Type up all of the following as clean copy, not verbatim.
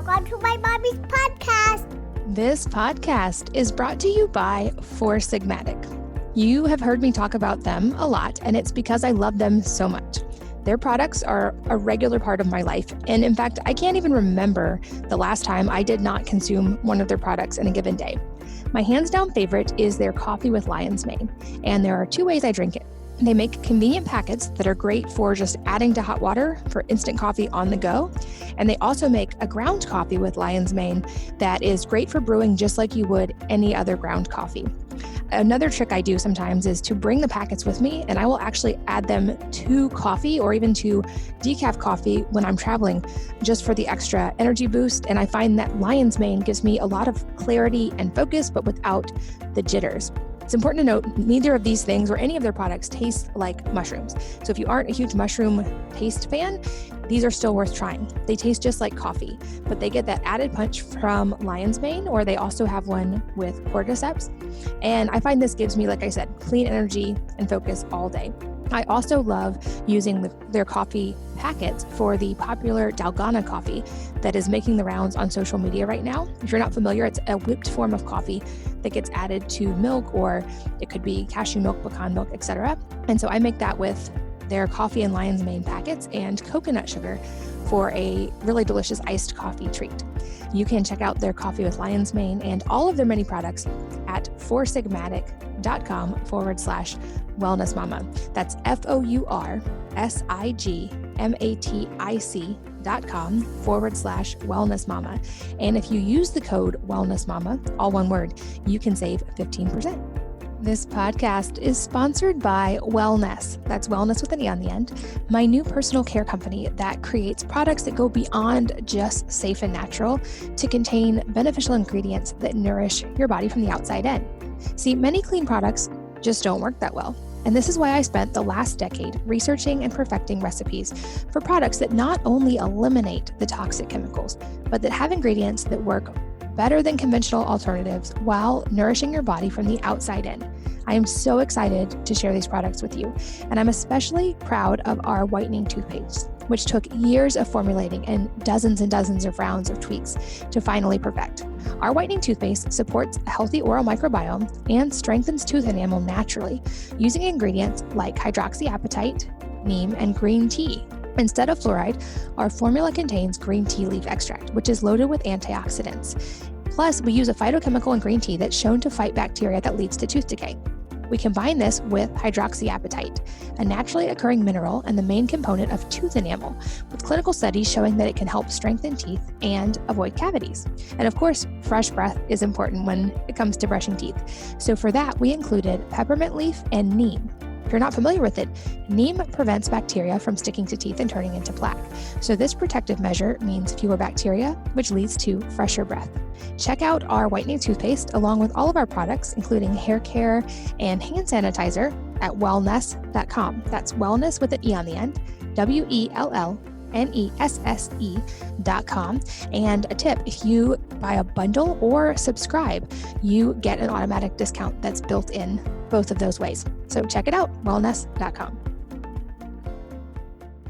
Welcome to my mommy's podcast. This podcast is brought to you by Four Sigmatic. You have heard me talk about them a lot, and it's because I love them so much. Their products are a regular part of my life, and in fact, I can't even remember the last time I did not consume one of their products in a given day. My hands down favorite is their coffee with lion's mane, and there are two ways I drink it. They make convenient packets that are great for just adding to hot water for instant coffee on the go. And they also make a ground coffee with lion's mane that is great for brewing just like you would any other ground coffee. Another trick I do sometimes is to bring the packets with me, and I will actually add them to coffee or even to decaf coffee when I'm traveling just for the extra energy boost. And I find that lion's mane gives me a lot of clarity and focus, but without the jitters. It's important to note, neither of these things or any of their products taste like mushrooms. So if you aren't a huge mushroom taste fan, these are still worth trying. They taste just like coffee, but they get that added punch from lion's mane, or they also have one with cordyceps. And I find this gives me, like I said, clean energy and focus all day. I also love using their coffee packets for the popular Dalgona coffee that is making the rounds on social media right now. If you're not familiar, it's a whipped form of coffee that gets added to milk, or it could be cashew milk, pecan milk, etc. And so I make that with their coffee and lion's mane packets and coconut sugar for a really delicious iced coffee treat. You can check out their coffee with lion's mane and all of their many products at foursigmatic.com/wellness mama. That's foursigmatic.com/wellness mama. And if you use the code wellness mama, all one word, you can save 15%. This podcast is sponsored by Wellness. That's wellness with an E on the end. My new personal care company that creates products that go beyond just safe and natural to contain beneficial ingredients that nourish your body from the outside in. See, many clean products just don't work that well. And this is why I spent the last decade researching and perfecting recipes for products that not only eliminate the toxic chemicals, but that have ingredients that work better than conventional alternatives while nourishing your body from the outside in. I am so excited to share these products with you, and I'm especially proud of our whitening toothpaste, which took years of formulating and dozens of rounds of tweaks to finally perfect. Our whitening toothpaste supports a healthy oral microbiome and strengthens tooth enamel naturally using ingredients like hydroxyapatite, neem, and green tea. Instead of fluoride, our formula contains green tea leaf extract, which is loaded with antioxidants. Plus, we use a phytochemical in green tea that's shown to fight bacteria that leads to tooth decay. We combine this with hydroxyapatite, a naturally occurring mineral and the main component of tooth enamel, with clinical studies showing that it can help strengthen teeth and avoid cavities. And of course, fresh breath is important when it comes to brushing teeth. So for that, we included peppermint leaf and neem. If you're not familiar with it, neem prevents bacteria from sticking to teeth and turning into plaque. So this protective measure means fewer bacteria, which leads to fresher breath. Check out our whitening toothpaste along with all of our products, including hair care and hand sanitizer at wellness.com. That's wellness with an E on the end, WELLNESSE.com. And a tip, if you buy a bundle or subscribe, you get an automatic discount that's built in both of those ways. So check it out, wellness.com.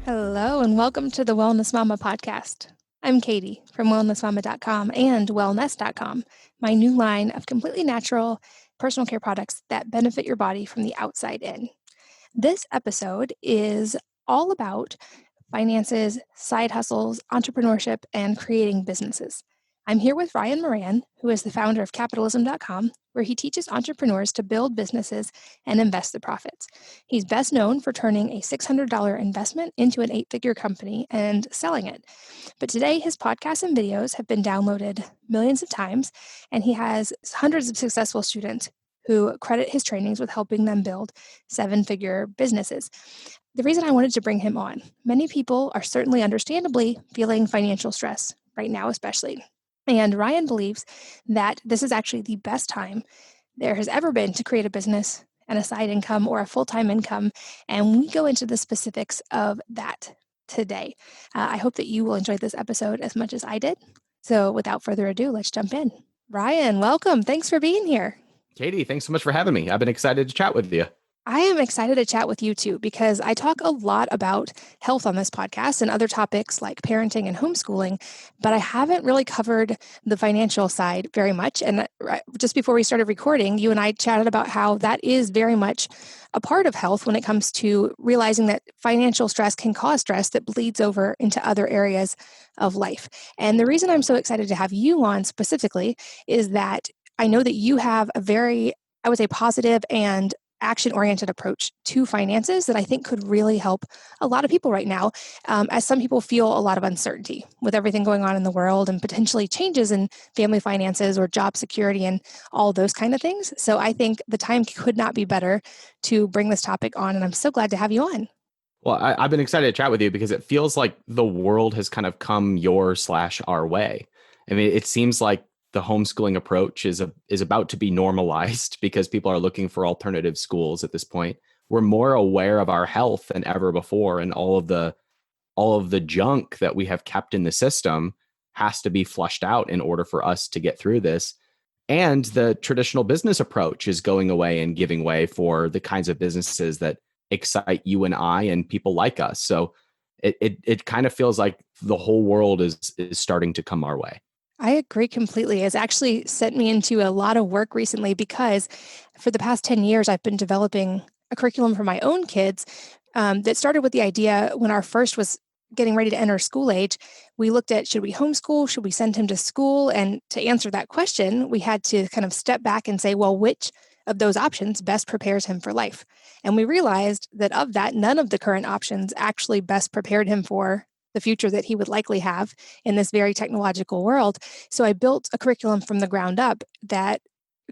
Hello, and welcome to the Wellness Mama podcast. I'm Katie from wellnessmama.com and wellness.com, my new line of completely natural personal care products that benefit your body from the outside in. This episode is all about finances, side hustles, entrepreneurship, and creating businesses. I'm here with Ryan Moran, who is the founder of capitalism.com, where he teaches entrepreneurs to build businesses and invest the profits. He's best known for turning a $600 investment into an 8-figure company and selling it. But today, his podcasts and videos have been downloaded millions of times, and he has hundreds of successful students who credit his trainings with helping them build 7-figure businesses. The reason I wanted to bring him on, many people are certainly understandably feeling financial stress right now, especially. And Ryan believes that this is actually the best time there has ever been to create a business and a side income or a full-time income. And we go into the specifics of that today. I hope that you will enjoy this episode as much as I did. So without further ado, let's jump in. Ryan, welcome. Thanks for being here. Katie, thanks so much for having me. I've been excited to chat with you. I am excited to chat with you too, because I talk a lot about health on this podcast and other topics like parenting and homeschooling, but I haven't really covered the financial side very much. And just before we started recording, you and I chatted about how that is very much a part of health when it comes to realizing that financial stress can cause stress that bleeds over into other areas of life. And the reason I'm so excited to have you on specifically is that I know that you have a very, I would say, positive and action oriented approach to finances that I think could really help a lot of people right now, as some people feel a lot of uncertainty with everything going on in the world and potentially changes in family finances or job security and all those kind of things. So I think the time could not be better to bring this topic on, and I'm so glad to have you on. Well, I've been excited to chat with you because it feels like the world has kind of come your/our way. I mean, it seems like the homeschooling approach is about to be normalized because people are looking for alternative schools at this point. We're more aware of our health than ever before, and all of the junk that we have kept in the system has to be flushed out in order for us to get through this. And the traditional business approach is going away and giving way for the kinds of businesses that excite you and I and people like us. So it kind of feels like the whole world is starting to come our way. I agree completely. It's actually sent me into a lot of work recently because for the past 10 years, I've been developing a curriculum for my own kids that started with the idea when our first was getting ready to enter school age. We looked at, should we homeschool? Should we send him to school? And to answer that question, we had to kind of step back and say, well, which of those options best prepares him for life? And we realized that of that, none of the current options actually best prepared him for the future that he would likely have in this very technological world. So I built a curriculum from the ground up that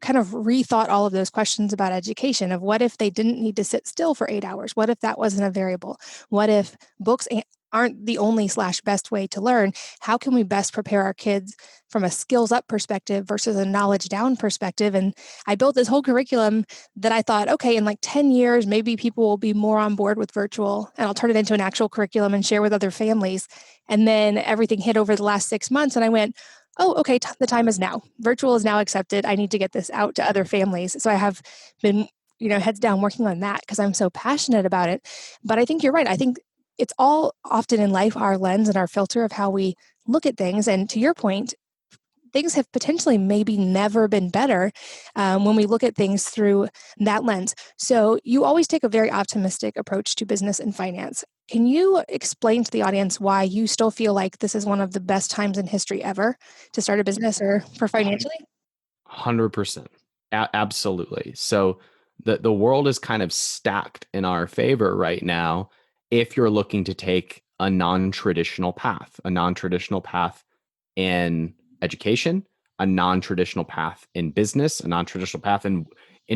kind of rethought all of those questions about education of what if they didn't need to sit still for 8 hours? What if that wasn't a variable? What if books aren't the only / best way to learn? How can we best prepare our kids from a skills up perspective versus a knowledge down perspective? And I built this whole curriculum that I thought, okay, in like 10 years, maybe people will be more on board with virtual and I'll turn it into an actual curriculum and share with other families. And then everything hit over the last 6 months and I went, oh, okay, the time is now. Virtual is now accepted. I need to get this out to other families. So I have been, heads down working on that because I'm so passionate about it. But I think you're right. I think it's all often in life, our lens and our filter of how we look at things. And to your point, things have potentially maybe never been better when we look at things through that lens. So you always take a very optimistic approach to business and finance. Can you explain to the audience why you still feel like this is one of the best times in history ever to start a business or for financially? 100%. Absolutely. So the world is kind of stacked in our favor right now if you're looking to take a non-traditional path in education, a non-traditional path in business, a non-traditional path in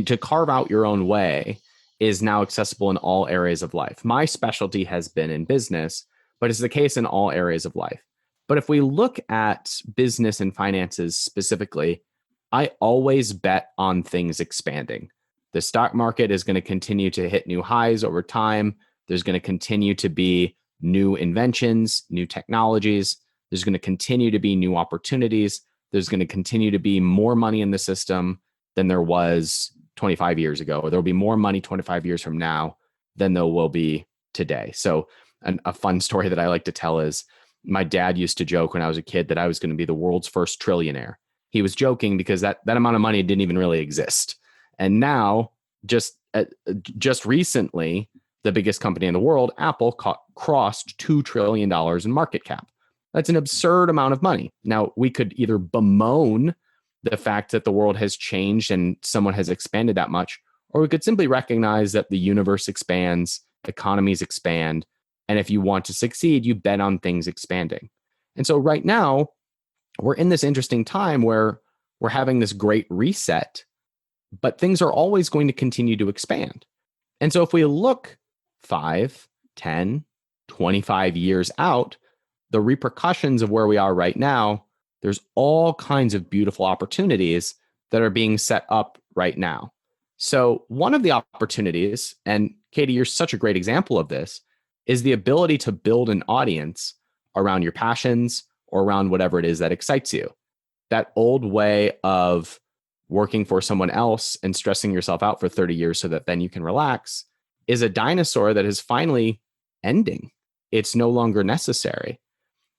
to carve out your own way is now accessible in all areas of life. My specialty has been in business, but it's the case in all areas of life. But if we look at business and finances specifically, I always bet on things expanding. The stock market is going to continue to hit new highs over time. There's going to continue to be new inventions, new technologies. There's going to continue to be new opportunities. There's going to continue to be more money in the system than there was 25 years ago, or there'll be more money 25 years from now than there will be today. So a fun story that I like to tell is my dad used to joke when I was a kid that I was going to be the world's first trillionaire. He was joking because that amount of money didn't even really exist. And now, just recently, the biggest company in the world, Apple, crossed $2 trillion in market cap. That's an absurd amount of money. Now, we could either bemoan the fact that the world has changed and someone has expanded that much, or we could simply recognize that the universe expands, economies expand, and if you want to succeed, you bet on things expanding. And so right now, we're in this interesting time where we're having this great reset, but things are always going to continue to expand. And so if we look 5, 10, 25 years out, the repercussions of where we are right now, there's all kinds of beautiful opportunities that are being set up right now. So one of the opportunities, and Katie, you're such a great example of this, is the ability to build an audience around your passions or around whatever it is that excites you. That old way of working for someone else and stressing yourself out for 30 years so that then you can relax is a dinosaur that is finally ending. It's no longer necessary.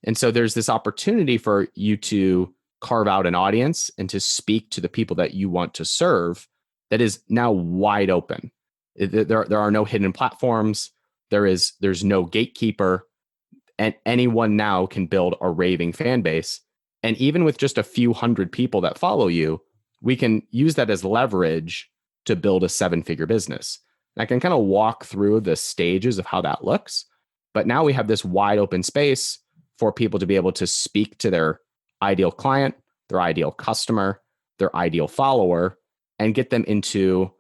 And so there's this opportunity for you to carve out an audience and to speak to the people that you want to serve that is now wide open. There are no hidden platforms. There's no gatekeeper, and anyone now can build a raving fan base. And even with just a few hundred people that follow you, we can use that as leverage to build a 7-figure business. And I can kind of walk through the stages of how that looks. But now we have this wide open space for people to be able to speak to their ideal client, their ideal customer, their ideal follower, and get them into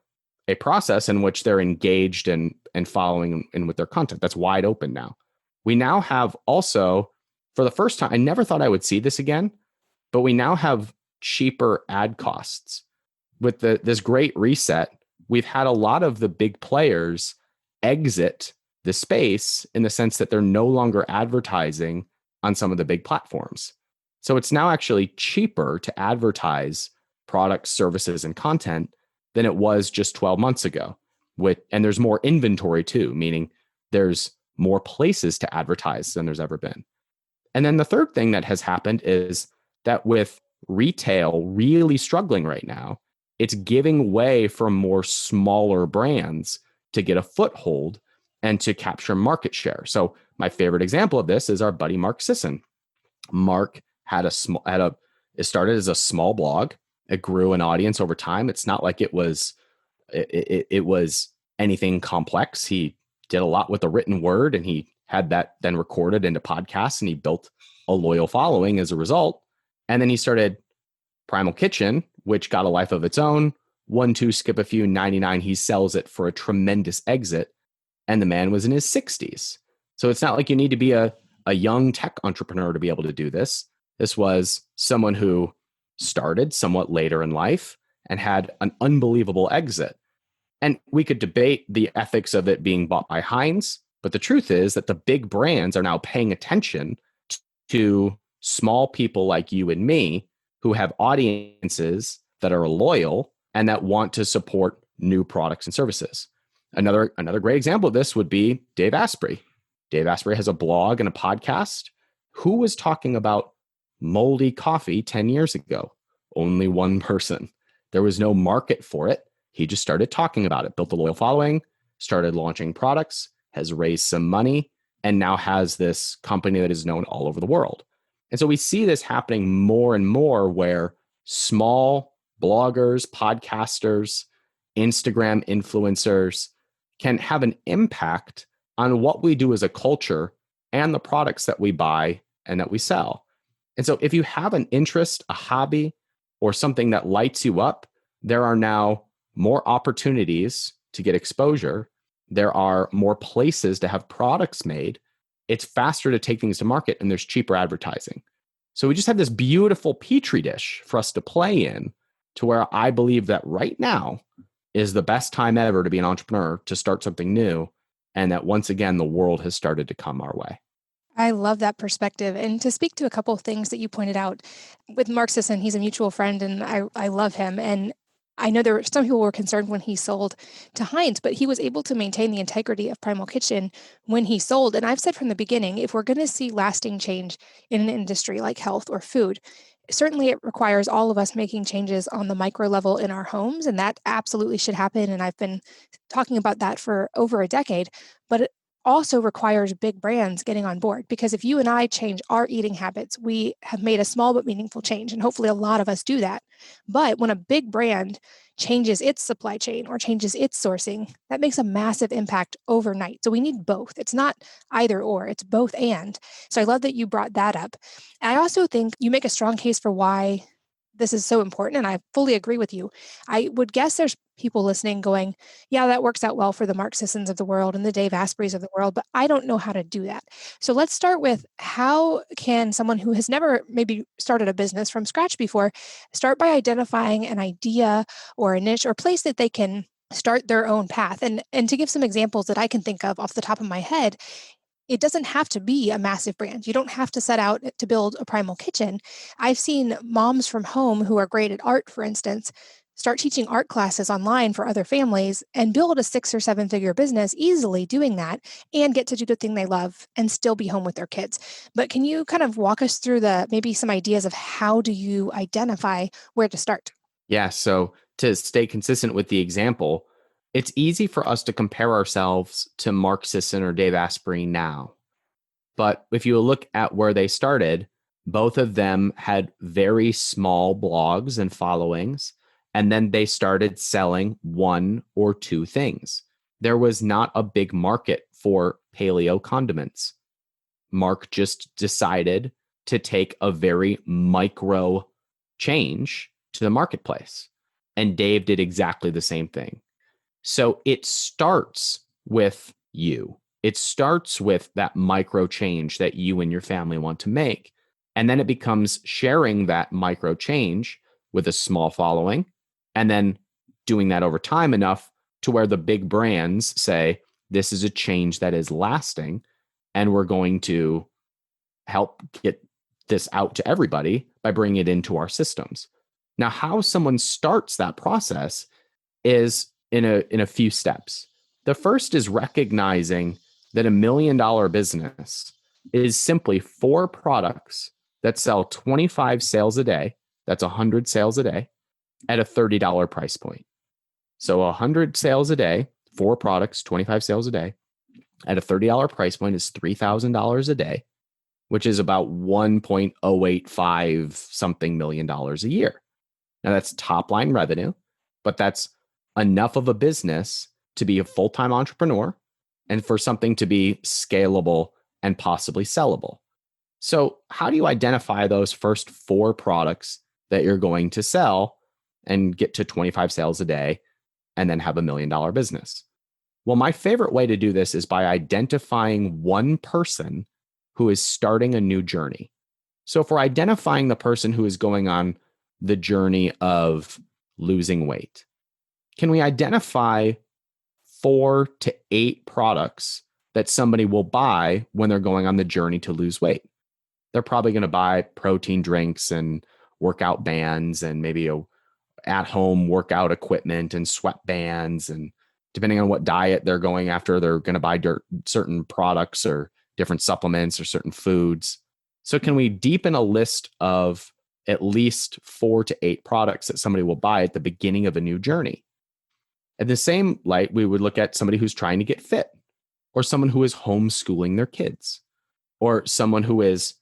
a process in which they're engaged and following in with their content. That's wide open now. We now have also, for the first time, I never thought I would see this again, but we now have cheaper ad costs. With this great reset, we've had a lot of the big players exit the space in the sense that they're no longer advertising on some of the big platforms. So it's now actually cheaper to advertise products, services, and content than it was just 12 months ago. And there's more inventory too, meaning there's more places to advertise than there's ever been. And then the third thing that has happened is that with retail really struggling right now, it's giving way for more smaller brands to get a foothold and to capture market share. So my favorite example of this is our buddy Mark Sisson. Mark it started as a small blog. It grew an audience over time. It's not like it was anything complex. He did a lot with the written word, and he had that then recorded into podcasts, and he built a loyal following as a result. And then he started Primal Kitchen, which got a life of its own. 1, 2, skip a few, 99. He sells it for a tremendous exit. And the man was in his 60s. So it's not like you need to be a young tech entrepreneur to be able to do this. This was someone who started somewhat later in life and had an unbelievable exit. And we could debate the ethics of it being bought by Heinz, but the truth is that the big brands are now paying attention to small people like you and me who have audiences that are loyal and that want to support new products and services. Another great example of this would be Dave Asprey. Dave Asprey has a blog and a podcast. Who was talking about moldy coffee 10 years ago? Only one person. There was no market for it. He just started talking about it, built a loyal following, started launching products, has raised some money, and now has this company that is known all over the world. And so we see this happening more and more where small bloggers, podcasters, Instagram influencers can have an impact on what we do as a culture and the products that we buy and that we sell. And so if you have an interest, a hobby, or something that lights you up, there are now more opportunities to get exposure. There are more places to have products made. It's faster to take things to market, and there's cheaper advertising. So we just have this beautiful petri dish for us to play in, to where I believe that right now is the best time ever to be an entrepreneur, to start something new, and that once again, the world has started to come our way. I love that perspective. And to speak to a couple of things that you pointed out with Mark Sisson, he's a mutual friend, and I love him. And I know there were some people were concerned when he sold to Heinz, but he was able to maintain the integrity of Primal Kitchen when he sold. And I've said from the beginning, if we're going to see lasting change in an industry like health or food, certainly it requires all of us making changes on the micro level in our homes, and that absolutely should happen. And I've been talking about that for over a decade, but it also requires big brands getting on board, because if you and I change our eating habits, we have made a small but meaningful change, and hopefully a lot of us do that. But when a big brand changes its supply chain or changes its sourcing, that makes a massive impact overnight. So we need both. It's not either or, it's both and. So I love that you brought that up. I also think you make a strong case for why this is so important, and I fully agree with you. I would guess there's people listening going, yeah, that works out well for the Mark Sissons of the world and the Dave Aspreys of the world, but I don't know how to do that. So let's start with, how can someone who has never maybe started a business from scratch before start by identifying an idea or a niche or place that they can start their own path? And to give some examples that I can think of off the top of my head, it doesn't have to be a massive brand. You don't have to set out to build a Primal Kitchen. I've seen moms from home who are great at art, for instance, start teaching art classes online for other families, and build a 6 or 7-figure business easily doing that and get to do the thing they love and still be home with their kids. But can you kind of walk us through maybe some ideas of how do you identify where to start? Yeah. So to stay consistent with the example, it's easy for us to compare ourselves to Mark Sisson or Dave Asprey now. But if you look at where they started, both of them had very small blogs and followings, and then they started selling one or two things. There was not a big market for paleo condiments. Mark just decided to take a very micro change to the marketplace. And Dave did exactly the same thing. So it starts with you. It starts with that micro change that you and your family want to make. And then it becomes sharing that micro change with a small following and then doing that over time enough to where the big brands say, this is a change that is lasting. And we're going to help get this out to everybody by bringing it into our systems. Now, how someone starts that process is in a few steps. The first is recognizing that $1 million business is simply 4 products that sell 25 sales a day. That's 100 sales a day at a $30 price point. So 100 sales a day, 4 products, 25 sales a day at a $30 price point is $3,000 a day, which is about 1.085 something million dollars a year. Now that's top line revenue, but that's enough of a business to be a full-time entrepreneur and for something to be scalable and possibly sellable. So how do you identify those first 4 products that you're going to sell and get to 25 sales a day and then have $1 million business? Well, my favorite way to do this is by identifying one person who is starting a new journey. So if we're identifying the person who is going on the journey of losing weight, can we identify 4 to 8 products that somebody will buy when they're going on the journey to lose weight? They're probably going to buy protein drinks and workout bands and maybe a at-home workout equipment and sweatbands. And depending on what diet they're going after, they're going to buy certain products or different supplements or certain foods. So can we deepen a list of at least 4 to 8 products that somebody will buy at the beginning of a new journey? In the same light, we would look at somebody who's trying to get fit, or someone who is homeschooling their kids, or someone who is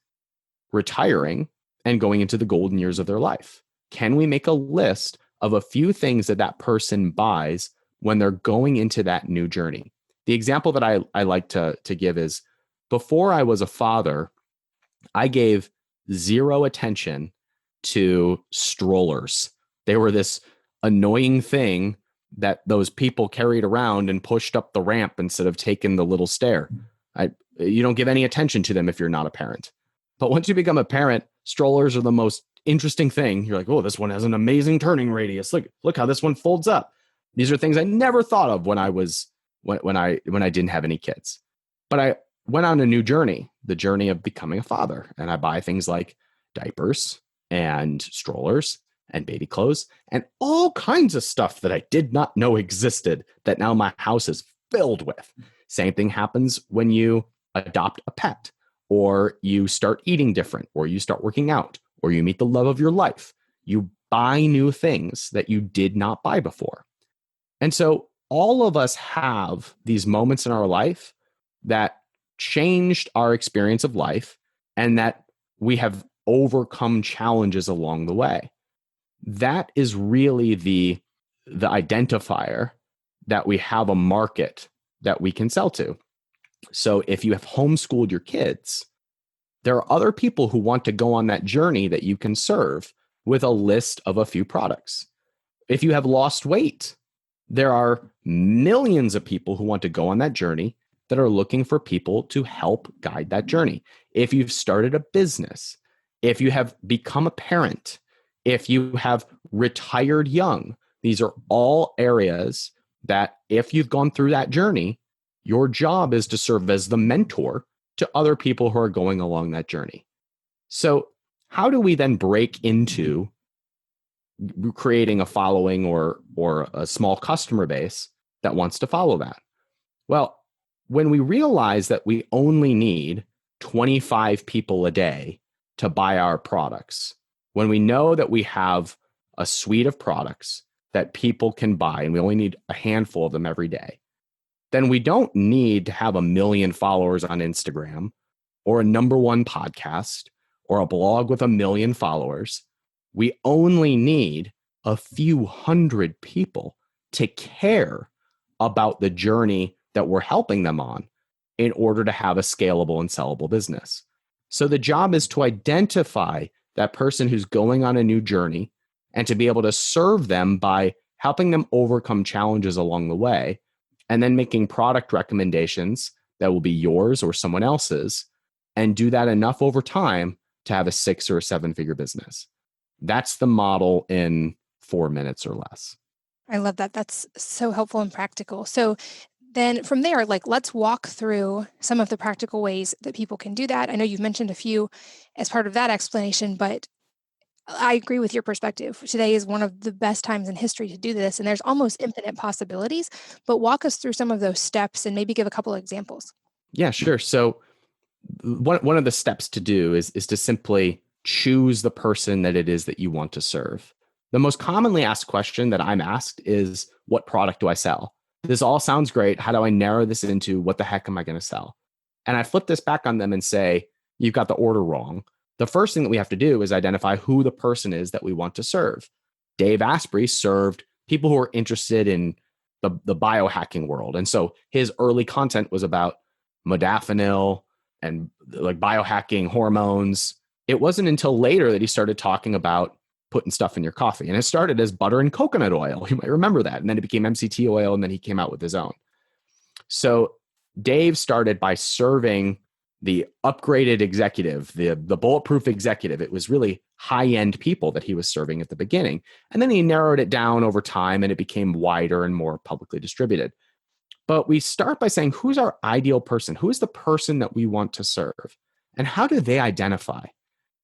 retiring and going into the golden years of their life. Can we make a list of a few things that that person buys when they're going into that new journey? The example that I like to give is, before I was a father, I gave zero attention to strollers. They were this annoying thing that those people carried around and pushed up the ramp instead of taking the little stair. You don't give any attention to them if you're not a parent. But once you become a parent, strollers are the most interesting thing. You're like, oh, this one has an amazing turning radius. Look how this one folds up. These are things I never thought of when I didn't have any kids. But I went on a new journey, the journey of becoming a father. And I buy things like diapers and strollers and baby clothes and all kinds of stuff that I did not know existed that now my house is filled with. Same thing happens when you adopt a pet, or you start eating different, or you start working out, or you meet the love of your life. You buy new things that you did not buy before. And so all of us have these moments in our life that changed our experience of life and that we have overcome challenges along the way. That is really the identifier that we have a market that we can sell to. So if you have homeschooled your kids, there are other people who want to go on that journey that you can serve with a list of a few products. If you have lost weight, there are millions of people who want to go on that journey that are looking for people to help guide that journey. If you've started a business, if you have become a parent, if you have retired young, these are all areas that if you've gone through that journey, your job is to serve as the mentor to other people who are going along that journey. So how do we then break into creating a following or a small customer base that wants to follow that. Well, when we realize that we only need 25 people a day to buy our products, when we know that we have a suite of products that people can buy and we only need a handful of them every day, then we don't need to have 1 million followers on Instagram or a #1 podcast or a blog with 1 million followers. We only need a few hundred people to care about the journey that we're helping them on in order to have a scalable and sellable business. So the job is to identify that person who's going on a new journey and to be able to serve them by helping them overcome challenges along the way, and then making product recommendations that will be yours or someone else's, and do that enough over time to have a 6 or a 7-figure business. That's the model in 4 minutes or less. I love that. That's so helpful and practical. So then from there, let's walk through some of the practical ways that people can do that. I know you've mentioned a few as part of that explanation, but I agree with your perspective. Today is one of the best times in history to do this, and there's almost infinite possibilities. But walk us through some of those steps and maybe give a couple of examples. Yeah, sure. So one of the steps to do is to simply choose the person that it is that you want to serve. The most commonly asked question that I'm asked is, what product do I sell? This all sounds great. How do I narrow this into what the heck am I going to sell? And I flip this back on them and say, you've got the order wrong. The first thing that we have to do is identify who the person is that we want to serve. Dave Asprey served people who are interested in the biohacking world. And so his early content was about modafinil and biohacking, hormones. It wasn't until later that he started talking about putting stuff in your coffee. And it started as butter and coconut oil. You might remember that. And then it became MCT oil. And then he came out with his own. So Dave started by serving the upgraded executive, the bulletproof executive. It was really high-end people that he was serving at the beginning. And then he narrowed it down over time and it became wider and more publicly distributed. But we start by saying, who's our ideal person? Who is the person that we want to serve? And how do they identify?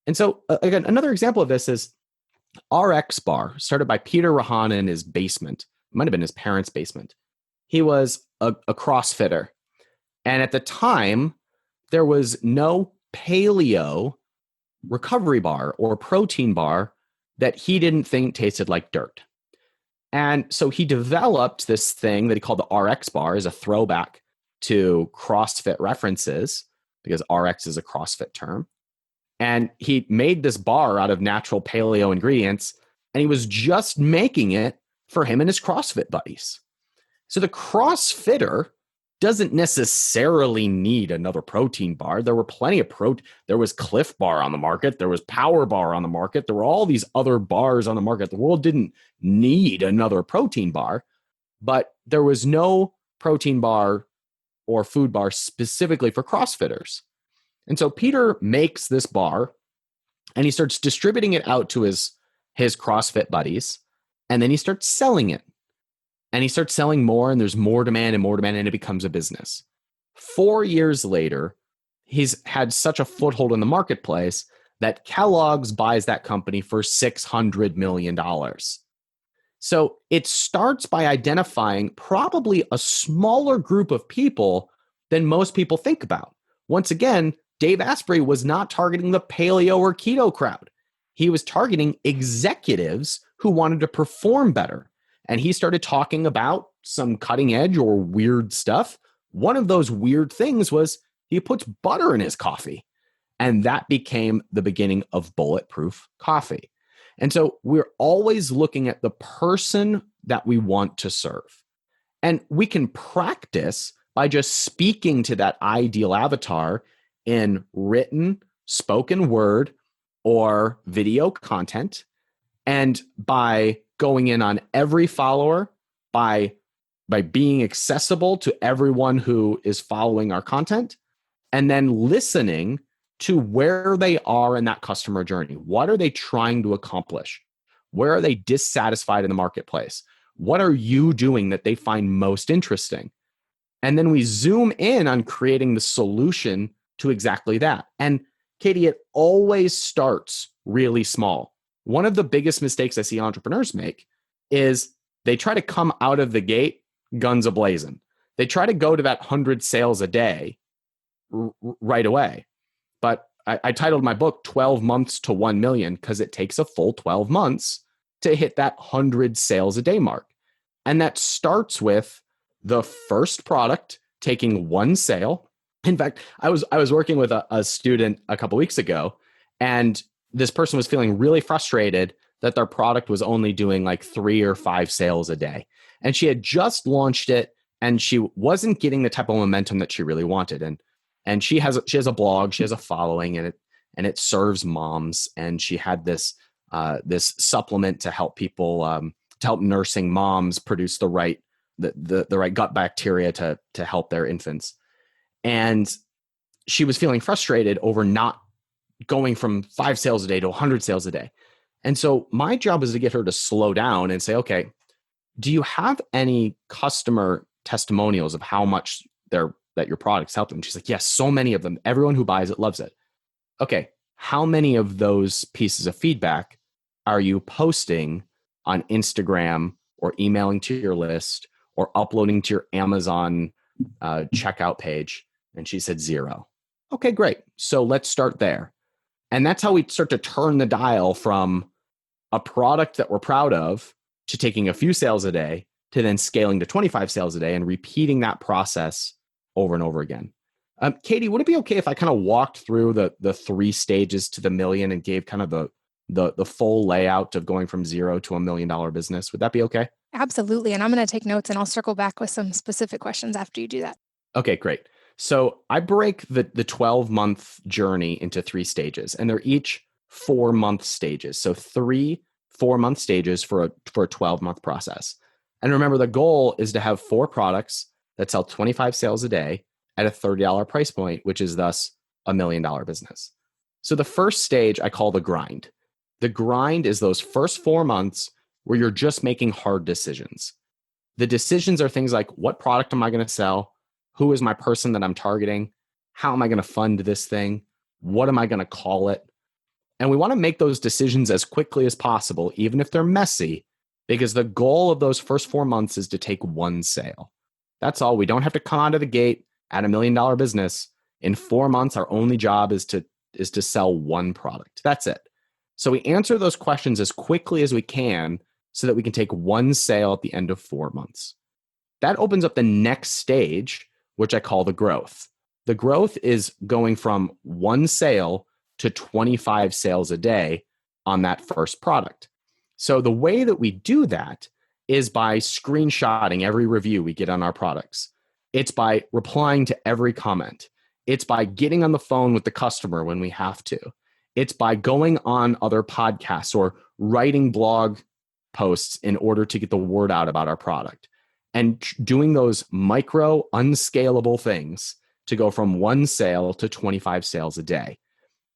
And so again, another example of this is RX Bar, started by Peter Rahana in his basement. It might have been his parents' basement. He was a CrossFitter. And at the time, there was no paleo recovery bar or protein bar that he didn't think tasted like dirt. And so he developed this thing that he called the RX bar as a throwback to CrossFit references, because RX is a CrossFit term. And he made this bar out of natural paleo ingredients, and he was just making it for him and his CrossFit buddies. So the CrossFitter doesn't necessarily need another protein bar. There were plenty of there was Cliff Bar on the market. There was Power Bar on the market. There were all these other bars on the market. The world didn't need another protein bar, but there was no protein bar or food bar specifically for CrossFitters. And so Peter makes this bar and he starts distributing it out to his CrossFit buddies. And then he starts selling it. And he starts selling more, and there's more demand, and it becomes a business. 4 years later, he's had such a foothold in the marketplace that Kellogg's buys that company for $600 million. So it starts by identifying probably a smaller group of people than most people think about. Once again, Dave Asprey was not targeting the paleo or keto crowd. He was targeting executives who wanted to perform better. And he started talking about some cutting edge or weird stuff. One of those weird things was he puts butter in his coffee. And that became the beginning of bulletproof coffee. And so we're always looking at the person that we want to serve. And we can practice by just speaking to that ideal avatar in written, spoken word, or video content. And by going in on every follower, by being accessible to everyone who is following our content, and then listening to where they are in that customer journey. What are they trying to accomplish? Where are they dissatisfied in the marketplace? What are you doing that they find most interesting? And then we zoom in on creating the solution to exactly that. And Katie, it always starts really small. one of the biggest mistakes I see entrepreneurs make is they try to come out of the gate guns a-blazing. They try to go to that 100 sales a day right away. But I titled my book 12 months to 1 million because it takes a full 12 months to hit that 100 sales a day mark. And that starts with the first product taking one sale. In fact, I was working with a student a couple weeks ago, and this person was feeling really frustrated that their product was only doing like 3 or 5 sales a day. And she had just launched it, and she wasn't getting the type of momentum that she really wanted. And she has a blog, she has a following, and it serves moms. And she had this supplement to help people, to help nursing moms produce the right gut bacteria to help their infants. And she was feeling frustrated over not going from 5 sales a day to 100 sales a day. And so my job is to get her to slow down and say, okay, do you have any customer testimonials of how much that your products help them? She's like, yes, so many of them. Everyone who buys it loves it. Okay, how many of those pieces of feedback are you posting on Instagram or emailing to your list or uploading to your Amazon checkout page? And she said 0. Okay, great. So let's start there. And that's how we start to turn the dial from a product that we're proud of to taking a few sales a day to then scaling to 25 sales a day and repeating that process over and over again. Katie, would it be okay if I kind of walked through the 3 stages to the million and gave kind of the full layout of going from 0 to $1 million business? Would that be okay? Absolutely. And I'm going to take notes, and I'll circle back with some specific questions after you do that. Okay, great. So I break the 12-month journey into 3 stages, and they're each 4-month stages. So 3 4-month stages for a 12-month process. And remember, the goal is to have 4 products that sell 25 sales a day at a $30 price point, which is thus $1 million business. So the first stage I call the grind. The grind is those first 4 months where you're just making hard decisions. The decisions are things like, what product am I going to sell? Who is my person that I'm targeting? How am I going to fund this thing? What am I going to call it? And we want to make those decisions as quickly as possible, even if they're messy, because the goal of those first 4 months is to take one sale. That's all. We don't have to come out of the gate at $1 million business. In 4 months, our only job is to sell one product. That's it. So we answer those questions as quickly as we can so that we can take one sale at the end of 4 months. That opens up the next stage, which I call the growth. The growth is going from one sale to 25 sales a day on that first product. So the way that we do that is by screenshotting every review we get on our products. It's by replying to every comment. It's by getting on the phone with the customer when we have to. It's by going on other podcasts or writing blog posts in order to get the word out about our product. And doing those micro, unscalable things to go from one sale to 25 sales a day.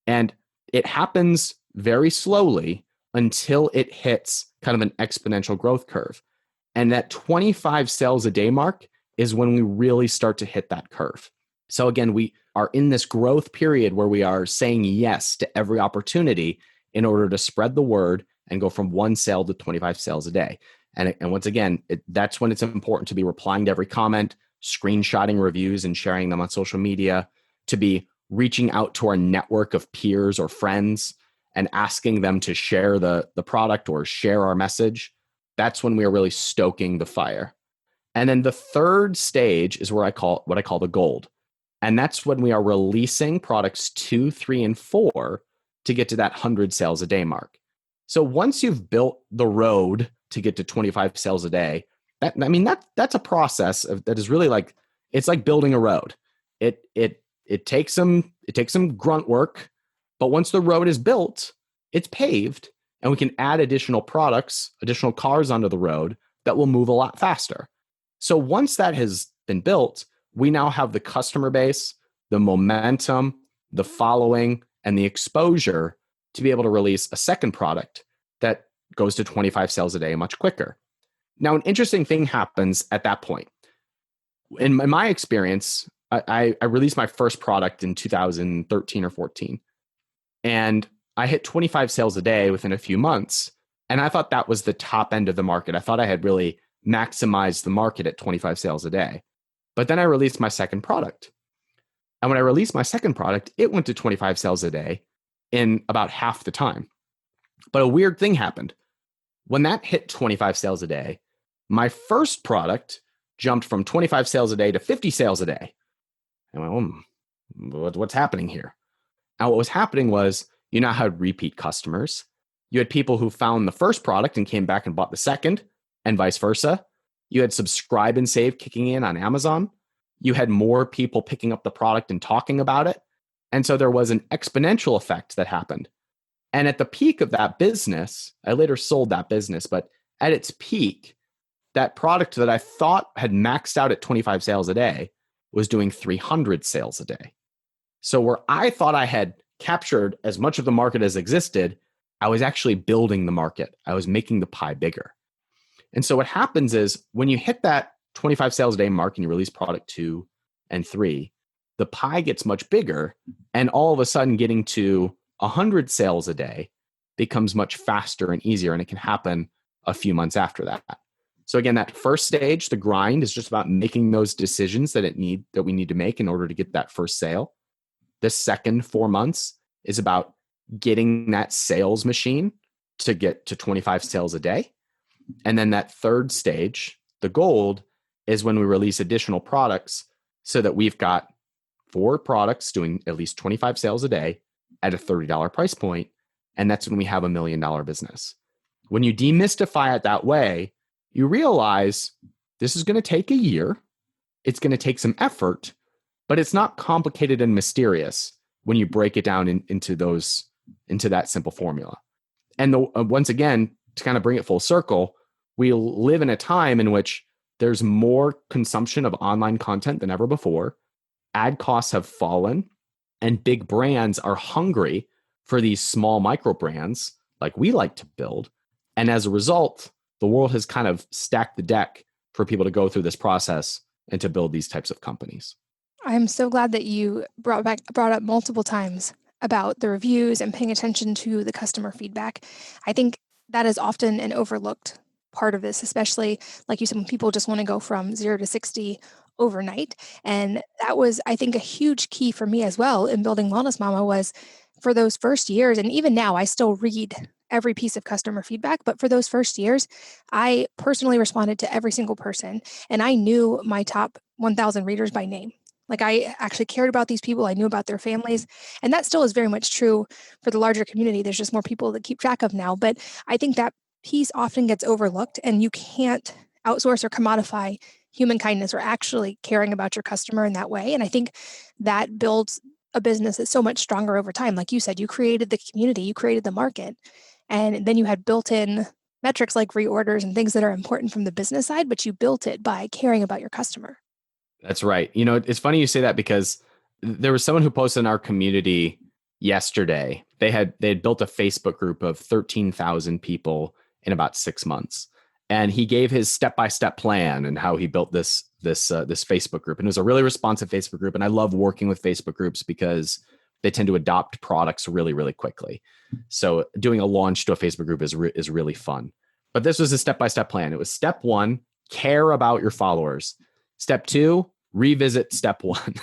And it happens very slowly until it hits kind of an exponential growth curve. And that 25 sales a day mark is when we really start to hit that curve. So again, we are in this growth period where we are saying yes to every opportunity in order to spread the word and go from one sale to 25 sales a day. And once again, that's when it's important to be replying to every comment, screenshotting reviews and sharing them on social media, to be reaching out to our network of peers or friends and asking them to share the product or share our message. That's when we are really stoking the fire. And then the third stage is what I call the gold. And that's when we are releasing products 2, 3, and 4 to get to that 100 sales a day mark. So once you've built the road to get to 25 sales a day, that's a process that is really like, it's like building a road. It takes some grunt work, but once the road is built, it's paved, and we can add additional products, additional cars onto the road that will move a lot faster. So once that has been built, we now have the customer base, the momentum, the following, and the exposure to be able to release a second product that goes to 25 sales a day much quicker. Now, an interesting thing happens at that point. In my experience, I released my first product in 2013 or 14. And I hit 25 sales a day within a few months. And I thought that was the top end of the market. I thought I had really maximized the market at 25 sales a day. But then I released my second product. And when I released my second product, it went to 25 sales a day in about half the time. But a weird thing happened. When that hit 25 sales a day, my first product jumped from 25 sales a day to 50 sales a day. I went, what's happening here? Now, what was happening was, you now had repeat customers. You had people who found the first product and came back and bought the second, and vice versa. You had subscribe and save kicking in on Amazon. You had more people picking up the product and talking about it. And so there was an exponential effect that happened. And at the peak of that business, I later sold that business, but at its peak, that product that I thought had maxed out at 25 sales a day was doing 300 sales a day. So where I thought I had captured as much of the market as existed, I was actually building the market. I was making the pie bigger. And so what happens is when you hit that 25 sales a day mark and you release product 2 and 3, the pie gets much bigger. And all of a sudden getting to 100 sales a day becomes much faster and easier. And it can happen a few months after that. So again, that first stage, the grind, is just about making those decisions that we need to make in order to get that first sale. The second 4 months is about getting that sales machine to get to 25 sales a day. And then that third stage, the gold, is when we release additional products so that we've got 4 products doing at least 25 sales a day at a $30 price point. And that's when we have $1 million business. When you demystify it that way, you realize this is going to take a year. It's going to take some effort, but it's not complicated and mysterious when you break it down into that simple formula. And once again, to kind of bring it full circle, we live in a time in which there's more consumption of online content than ever before. Ad costs have fallen, and big brands are hungry for these small micro brands like we like to build. And as a result, the world has kind of stacked the deck for people to go through this process and to build these types of companies. I'm so glad that you brought up multiple times about the reviews and paying attention to the customer feedback. I think that is often an overlooked part of this, especially like you said, when people just want to go from 0 to 60 overnight. And that was, I think, a huge key for me as well in building Wellness Mama was for those first years. And even now, I still read every piece of customer feedback. But for those first years, I personally responded to every single person. And I knew my top 1,000 readers by name. Like I actually cared about these people. I knew about their families. And that still is very much true for the larger community. There's just more people to keep track of now. But I think that piece often gets overlooked, and you can't outsource or commodify human kindness or actually caring about your customer in that way. And I think that builds a business that's so much stronger over time. Like you said, you created the community, you created the market, and then you had built-in metrics like reorders and things that are important from the business side, but you built it by caring about your customer. That's right. You know, it's funny you say that because there was someone who posted in our community yesterday. They had built a Facebook group of 13,000 people in about 6 months. And he gave his step-by-step plan and how he built this Facebook group. And it was a really responsive Facebook group. And I love working with Facebook groups because they tend to adopt products really, really quickly. So doing a launch to a Facebook group is really fun. But this was a step-by-step plan. It was step 1, care about your followers. Step 2, revisit step 1.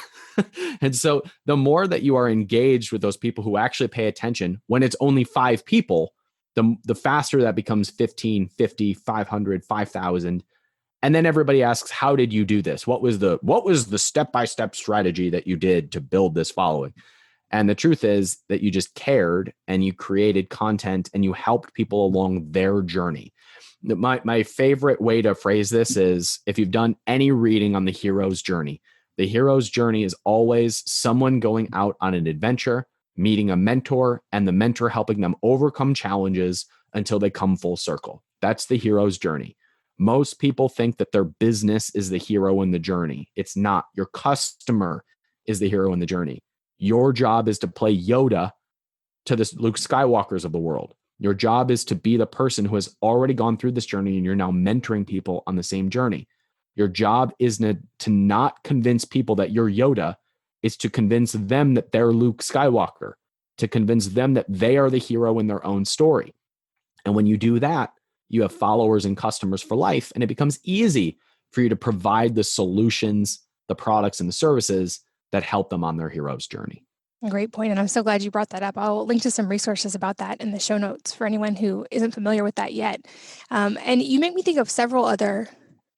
And so the more that you are engaged with those people who actually pay attention, when it's only 5 people, the faster that becomes 15, 50, 500, 5,000. And then everybody asks, how did you do this? What was the step-by-step strategy that you did to build this following? And the truth is that you just cared and you created content and you helped people along their journey. My favorite way to phrase this is if you've done any reading on the hero's journey, the hero's journey is always someone going out on an adventure, meeting a mentor, and the mentor helping them overcome challenges until they come full circle. That's the hero's journey. Most people think that their business is the hero in the journey. It's not. Your customer is the hero in the journey. Your job is to play Yoda to the Luke Skywalkers of the world. Your job is to be the person who has already gone through this journey and you're now mentoring people on the same journey. Your job is to not convince people that you're Yoda. It's to convince them that they're Luke Skywalker. to convince them that they are the hero in their own story. And when you do that, you have followers and customers for life, and it becomes easy for you to provide the solutions, the products, and the services that help them on their hero's journey. Great point. And I'm so glad you brought that up. I'll link to some resources about that in the show notes for anyone who isn't familiar with that yet. And you make me think of several other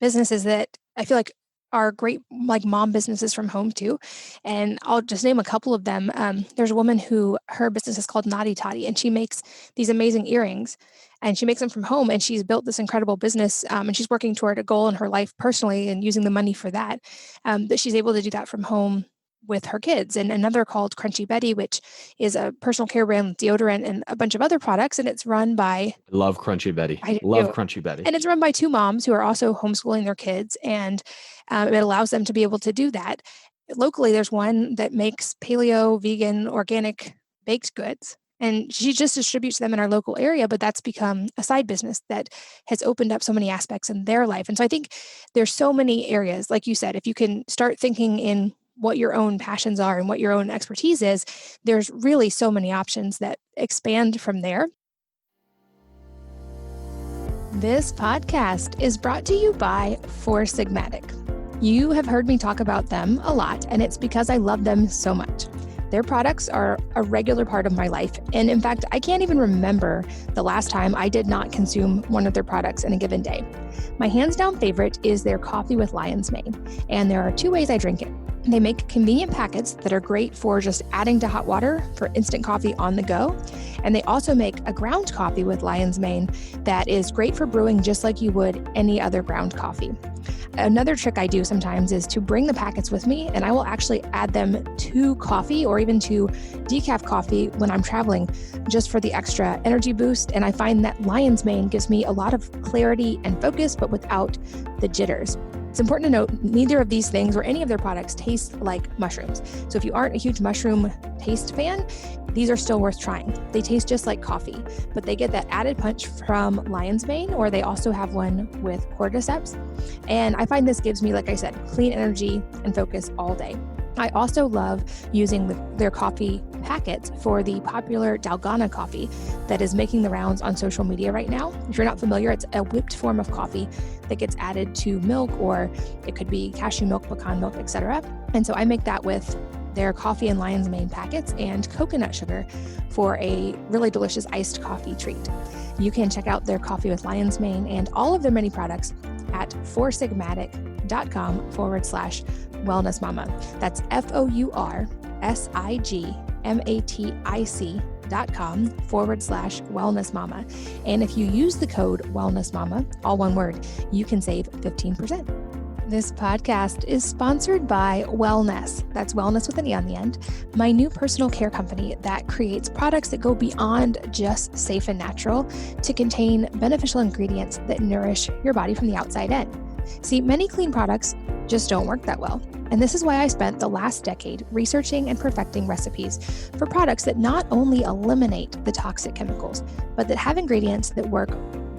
businesses that I feel like are great, like mom businesses from home too. And I'll just name a couple of them. There's a woman who her business is called Naughty Toddy, and she makes these amazing earrings, and she makes them from home. And she's built this incredible business, and she's working toward a goal in her life personally and using the money for that. That she's able to do that from home with her kids. And another called Crunchy Betty, which is a personal care brand, deodorant, and a bunch of other products. And it's run by I love Crunchy Betty. I Love do. Crunchy Betty. And it's run by two moms who are also homeschooling their kids. And it allows them to be able to do that. Locally, there's one that makes paleo, vegan, organic baked goods. And she just distributes them in our local area, but that's become a side business that has opened up so many aspects in their life. And so I think there's so many areas, like you said, if you can start thinking in what your own passions are and what your own expertise is, there's really so many options that expand from there. This podcast is brought to you by Four Sigmatic. You have heard me talk about them a lot, and it's because I love them so much. Their products are a regular part of my life. And in fact, I can't even remember the last time I did not consume one of their products in a given day. My hands down favorite is their coffee with lion's mane. And there are two ways I drink it. They make convenient packets that are great for just adding to hot water for instant coffee on the go. And they also make a ground coffee with lion's mane that is great for brewing just like you would any other ground coffee. Another trick I do sometimes is to bring the packets with me, and I will actually add them to coffee or even to decaf coffee when I'm traveling just for the extra energy boost. And I find that lion's mane gives me a lot of clarity and focus, but without the jitters. It's important to note neither of these things or any of their products taste like mushrooms. So if you aren't a huge mushroom taste fan, these are still worth trying. They taste just like coffee, but they get that added punch from lion's mane, or they also have one with cordyceps. And I find this gives me, like I said, clean energy and focus all day. I also love using their coffee packets for the popular Dalgona coffee that is making the rounds on social media right now. If you're not familiar, it's a whipped form of coffee that gets added to milk, or it could be cashew milk, pecan milk, etc. And so I make that with their coffee and lion's mane packets and coconut sugar for a really delicious iced coffee treat. You can check out their coffee with lion's mane and all of their many products at foursigmatic.com/wellness mama. That's foursigmatic.com/wellness mama. And if you use the code wellness mama, all one word, you can save 15%. This podcast is sponsored by Wellness. That's wellness with an E on the end. My new personal care company that creates products that go beyond just safe and natural to contain beneficial ingredients that nourish your body from the outside in. See, many clean products just don't work that well. And this is why I spent the last decade researching and perfecting recipes for products that not only eliminate the toxic chemicals, but that have ingredients that work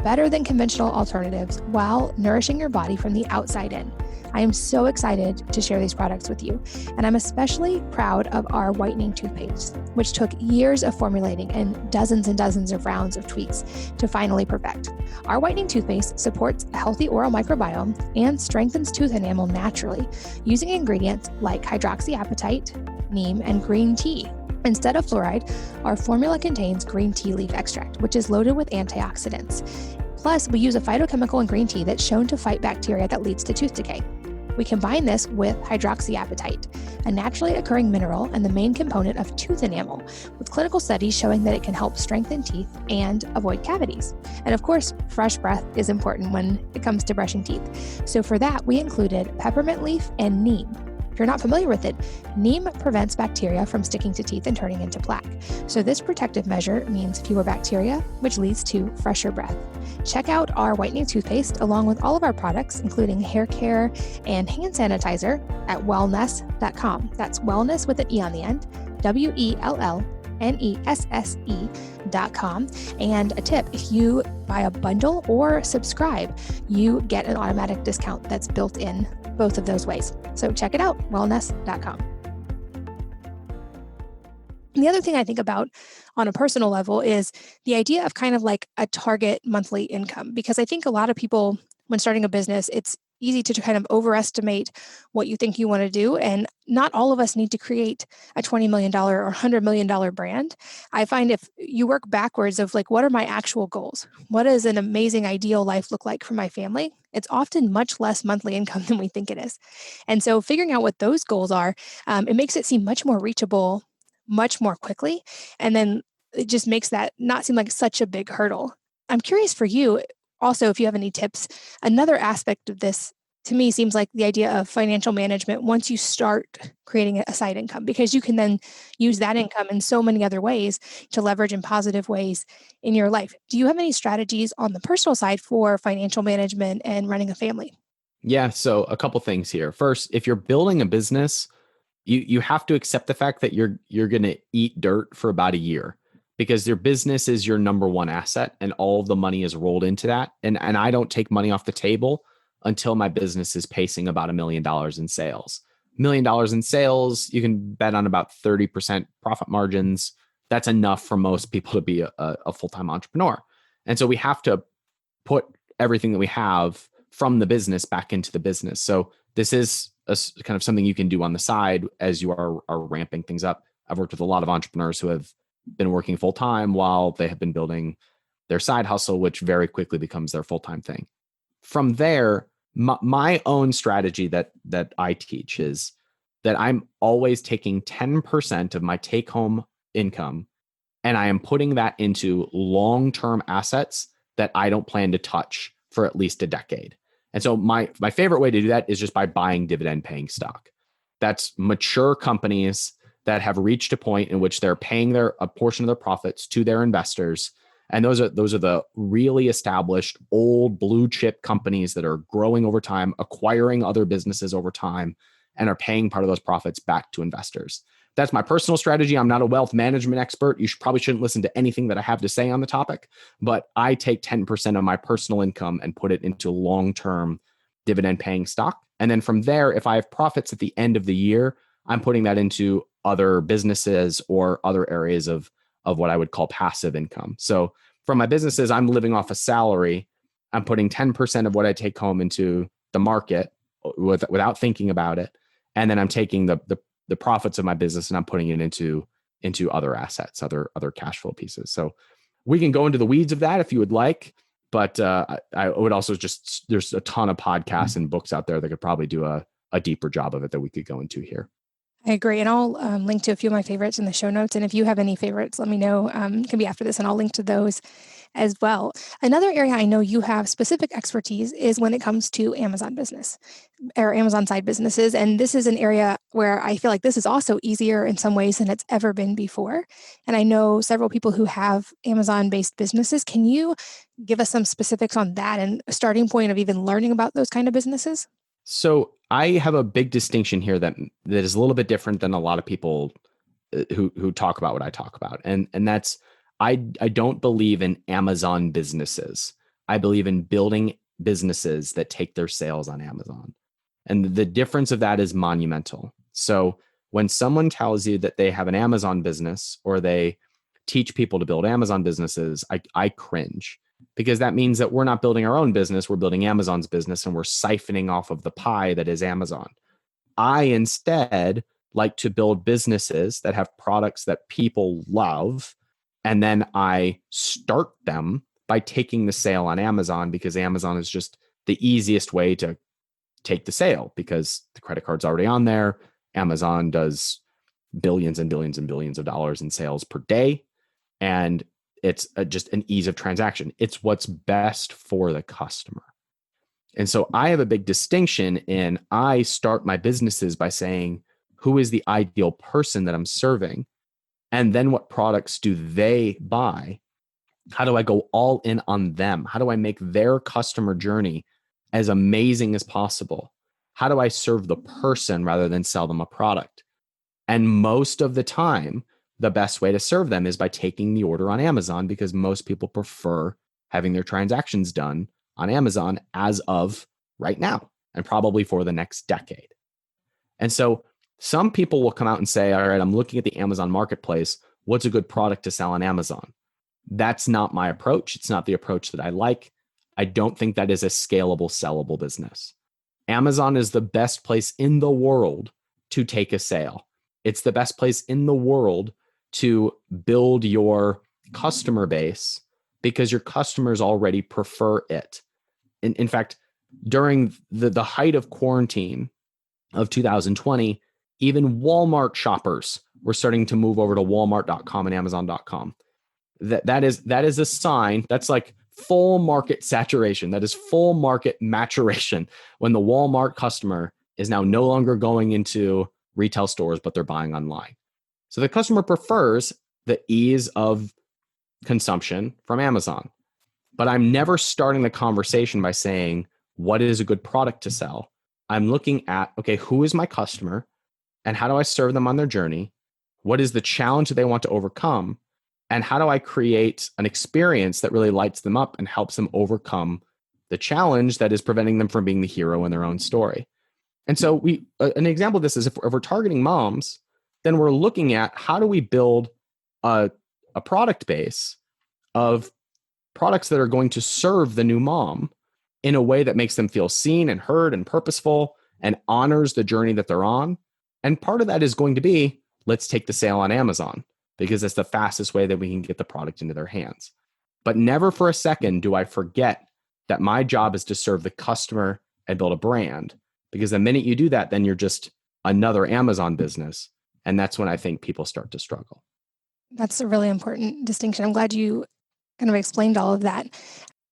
better than conventional alternatives while nourishing your body from the outside in. I am so excited to share these products with you, and I'm especially proud of our whitening toothpaste, which took years of formulating and dozens of rounds of tweaks to finally perfect. Our whitening toothpaste supports a healthy oral microbiome and strengthens tooth enamel naturally using ingredients like hydroxyapatite, neem, and green tea. Instead of fluoride, our formula contains green tea leaf extract, which is loaded with antioxidants. Plus, we use a phytochemical in green tea that's shown to fight bacteria that leads to tooth decay. We combine this with hydroxyapatite, a naturally occurring mineral and the main component of tooth enamel, with clinical studies showing that it can help strengthen teeth and avoid cavities. And of course, fresh breath is important when it comes to brushing teeth. So for that, we included peppermint leaf and neem. If you're not familiar with it, neem prevents bacteria from sticking to teeth and turning into plaque. So this protective measure means fewer bacteria, which leads to fresher breath. Check out our whitening toothpaste along with all of our products, including hair care and hand sanitizer at wellness.com. That's wellness with an E on the end, WELLNESSE.com. And a tip, if you buy a bundle or subscribe, you get an automatic discount that's built in both of those ways. So check it out, wellness.com. And the other thing I think about on a personal level is the idea of kind of like a target monthly income, because I think a lot of people, when starting a business, it's easy to kind of overestimate what you think you want to do. And not all of us need to create a $20 million or $100 million brand. I find if you work backwards of like, what are my actual goals? What does an amazing ideal life look like for my family? It's often much less monthly income than we think it is. And so figuring out what those goals are, it makes it seem much more reachable much more quickly. And then it just makes that not seem like such a big hurdle. I'm curious for you also if you have any tips. Another aspect of this to me seems like the idea of financial management once you start creating a side income, because you can then use that income in so many other ways to leverage in positive ways in your life. Do you have any strategies on the personal side for financial management and running a family? Yeah. So a couple things here. First, if you're building a business, you have to accept the fact that you're going to eat dirt for about a year, because your business is your number one asset and all of the money is rolled into that. And I don't take money off the table until my business is pacing about $1 million in sales. $1 million in sales, you can bet on about 30% profit margins. That's enough for most people to be a full-time entrepreneur. And so we have to put everything that we have from the business back into the business. So this is kind of something you can do on the side as you are ramping things up. I've worked with a lot of entrepreneurs who have been working full time while they have been building their side hustle, which very quickly becomes their full time thing. From there, my own strategy that I teach is that I'm always taking 10% of my take home income and I am putting that into long term assets that I don't plan to touch for at least a decade. And so my favorite way to do that is just by buying dividend paying stock. That's mature companies that have reached a point in which they're paying a portion of their profits to their investors. And those are the really established old blue chip companies that are growing over time, acquiring other businesses over time, and are paying part of those profits back to investors. That's my personal strategy. I'm not a wealth management expert. You probably shouldn't listen to anything that I have to say on the topic, but I take 10% of my personal income and put it into long-term dividend paying stock. And then from there, if I have profits at the end of the year, I'm putting that into other businesses or other areas of what I would call passive income. So from my businesses, I'm living off a salary. I'm putting 10% of what I take home into the market without thinking about it. And then I'm taking the profits of my business and I'm putting it into other assets, other cash flow pieces. So we can go into the weeds of that if you would like, but I would also there's a ton of podcasts and books out there that could probably do a deeper job of it that we could go into here. I agree. And I'll link to a few of my favorites in the show notes. And if you have any favorites, let me know. It can be after this, and I'll link to those as well. Another area I know you have specific expertise is when it comes to Amazon business or Amazon side businesses. And this is an area where I feel like this is also easier in some ways than it's ever been before. And I know several people who have Amazon based businesses. Can you give us some specifics on that and a starting point of even learning about those kind of businesses? So I have a big distinction here that is a little bit different than a lot of people who talk about what I talk about. And that's I don't believe in Amazon businesses. I believe in building businesses that take their sales on Amazon. And the difference of that is monumental. So when someone tells you that they have an Amazon business or they teach people to build Amazon businesses, I cringe, because that means that we're not building our own business. We're building Amazon's business and we're siphoning off of the pie that is Amazon. I instead like to build businesses that have products that people love. And then I start them by taking the sale on Amazon, because Amazon is just the easiest way to take the sale because the credit card's already on there. Amazon does billions and billions and billions of dollars in sales per day. And it's just an ease of transaction. It's what's best for the customer. And so I have a big distinction in I start my businesses by saying, who is the ideal person that I'm serving? And then what products do they buy? How do I go all in on them? How do I make their customer journey as amazing as possible? How do I serve the person rather than sell them a product? And most of the time, the best way to serve them is by taking the order on Amazon, because most people prefer having their transactions done on Amazon as of right now and probably for the next decade. And so Some people will come out and say, all right, I'm looking at the Amazon marketplace. What's a good product to sell on Amazon? That's not my approach. It's not the approach that I like. I don't think that is a scalable, sellable business. Amazon is the best place in the world to take a sale. It's the best place in the world to build your customer base because your customers already prefer it. In fact, during the height of quarantine of 2020, even Walmart shoppers were starting to move over to Walmart.com and Amazon.com. That is a sign. That's like full market saturation. That is full market maturation when the Walmart customer is now no longer going into retail stores, but they're buying online. So the customer prefers the ease of consumption from Amazon. But I'm never starting the conversation by saying, what is a good product to sell? I'm looking at, okay, who is my customer and how do I serve them on their journey? What is the challenge that they want to overcome? And how do I create an experience that really lights them up and helps them overcome the challenge that is preventing them from being the hero in their own story? And so an example of this is if we're targeting moms, then we're looking at how do we build a product base of products that are going to serve the new mom in a way that makes them feel seen and heard and purposeful and honors the journey that they're on. And part of that is going to be, let's take the sale on Amazon, because it's the fastest way that we can get the product into their hands. But never for a second do I forget that my job is to serve the customer and build a brand. Because the minute you do that, then you're just another Amazon business. And that's when I think people start to struggle. That's a really important distinction. I'm glad you kind of explained all of that.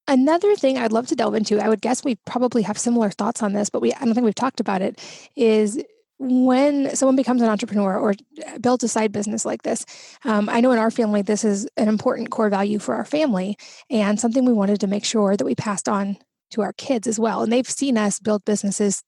Another thing I'd love to delve into, I would guess we probably have similar thoughts on this, but I don't think we've talked about it, is when someone becomes an entrepreneur or builds a side business like this. I know in our family, this is an important core value for our family and something we wanted to make sure that we passed on to our kids as well. And they've seen us build businesses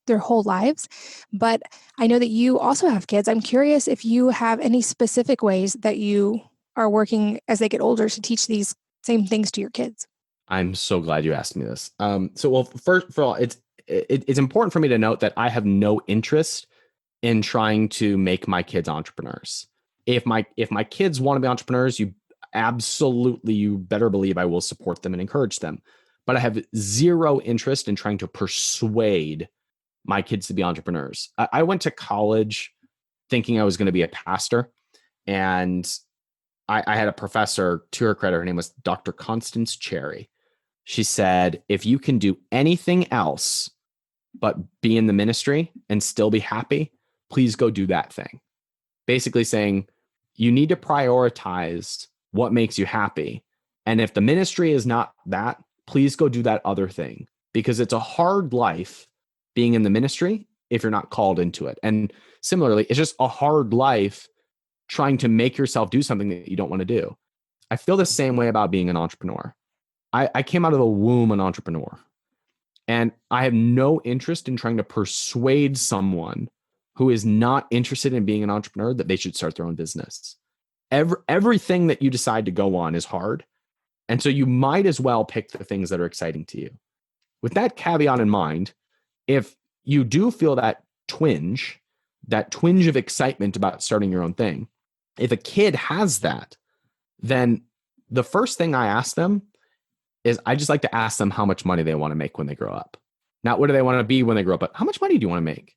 their whole lives. But I know that you also have kids. I'm curious if you have any specific ways that you are working as they get older to teach these same things to your kids. I'm so glad you asked me this. First of all, it's important for me to note that I have no interest in trying to make my kids entrepreneurs. If my kids want to be entrepreneurs, you better believe I will support them and encourage them. But I have zero interest in trying to persuade my kids to be entrepreneurs. I went to college thinking I was going to be a pastor, and I had a professor, to her credit, her name was Dr. Constance Cherry. She said, if you can do anything else but be in the ministry and still be happy, please go do that thing. Basically saying, you need to prioritize what makes you happy. And if the ministry is not that, please go do that other thing, because it's a hard life being in the ministry if you're not called into it. And similarly, it's just a hard life trying to make yourself do something that you don't want to do. I feel the same way about being an entrepreneur. I came out of the womb an entrepreneur, and I have no interest in trying to persuade someone who is not interested in being an entrepreneur that they should start their own business. Everything that you decide to go on is hard. And so you might as well pick the things that are exciting to you. With that caveat in mind, if you do feel that twinge of excitement about starting your own thing, if a kid has that, then the first thing I ask them is I just like to ask them how much money they want to make when they grow up. Not what do they want to be when they grow up, but how much money do you want to make?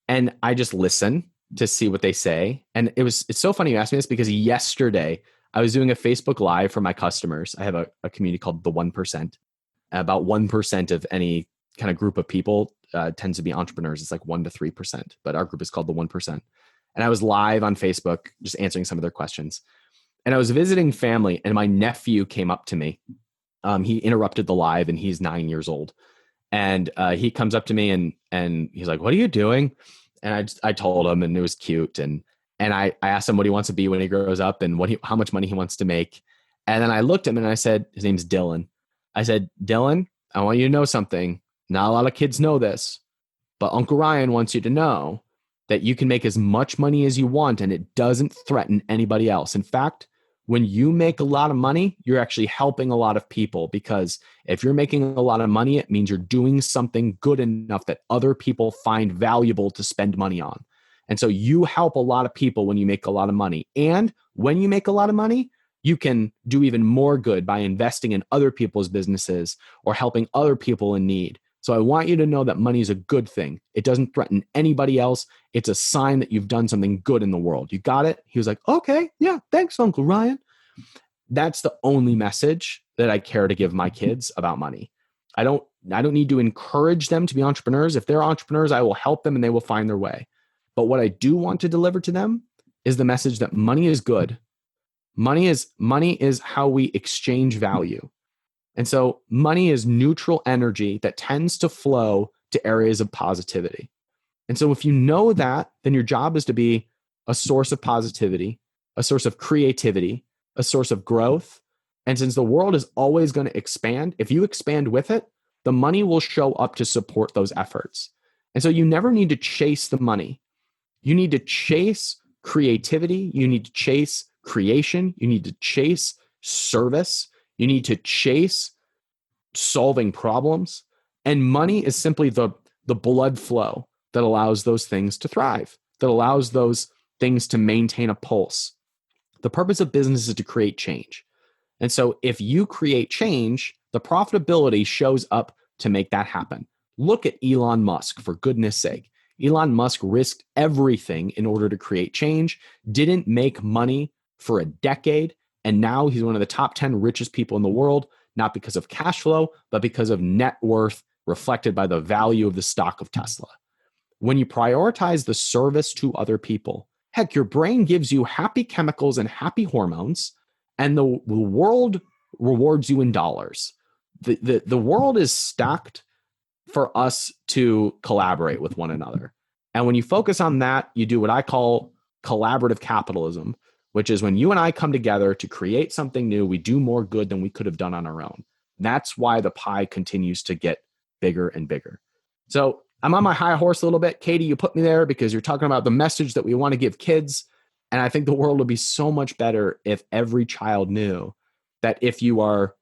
And I just listen to see what they say. And it's so funny you asked me this, because yesterday I was doing a Facebook Live for my customers. I have a community called The 1%. About 1% of any kind of group of people tends to be entrepreneurs. It's like 1 to 3%, but our group is called The 1%. And I was live on Facebook just answering some of their questions. And I was visiting family, and my nephew came up to me. He interrupted the live, and he's 9 years old. And he comes up to me and he's like, "What are you doing?" And I told him, and it was cute. And I asked him what he wants to be when he grows up and how much money he wants to make. And then I looked at him and I said, his name's Dylan. I said, "Dylan, I want you to know something. Not a lot of kids know this, but Uncle Ryan wants you to know that you can make as much money as you want, and it doesn't threaten anybody else. In fact, when you make a lot of money, you're actually helping a lot of people, because if you're making a lot of money, it means you're doing something good enough that other people find valuable to spend money on. And so you help a lot of people when you make a lot of money. And when you make a lot of money, you can do even more good by investing in other people's businesses or helping other people in need. So I want you to know that money is a good thing. It doesn't threaten anybody else. It's a sign that you've done something good in the world. You got it? He was like, okay, yeah, thanks, Uncle Ryan. That's the only message that I care to give my kids about money. I don't need to encourage them to be entrepreneurs. If they're entrepreneurs, I will help them and they will find their way. But what I do want to deliver to them is the message that money is good. Money is how we exchange value. And so money is neutral energy that tends to flow to areas of positivity. And so if you know that, then your job is to be a source of positivity, a source of creativity, a source of growth. And since the world is always going to expand, if you expand with it, the money will show up to support those efforts. And so you never need to chase the money. You need to chase creativity. You need to chase creation. You need to chase service. You need to chase solving problems. And money is simply the blood flow that allows those things to thrive, that allows those things to maintain a pulse. The purpose of business is to create change. And so if you create change, the profitability shows up to make that happen. Look at Elon Musk, for goodness sake. Elon Musk risked everything in order to create change, didn't make money for a decade, and now he's one of the top 10 richest people in the world, not because of cash flow, but because of net worth reflected by the value of the stock of Tesla. When you prioritize the service to other people, heck, your brain gives you happy chemicals and happy hormones, and the world rewards you in dollars. The world is stacked for us to collaborate with one another. And when you focus on that, you do what I call collaborative capitalism, which is when you and I come together to create something new, we do more good than we could have done on our own. That's why the pie continues to get bigger and bigger. So I'm on my high horse a little bit. Katie, you put me there because you're talking about the message that we want to give kids. And I think the world would be so much better if every child knew that if you are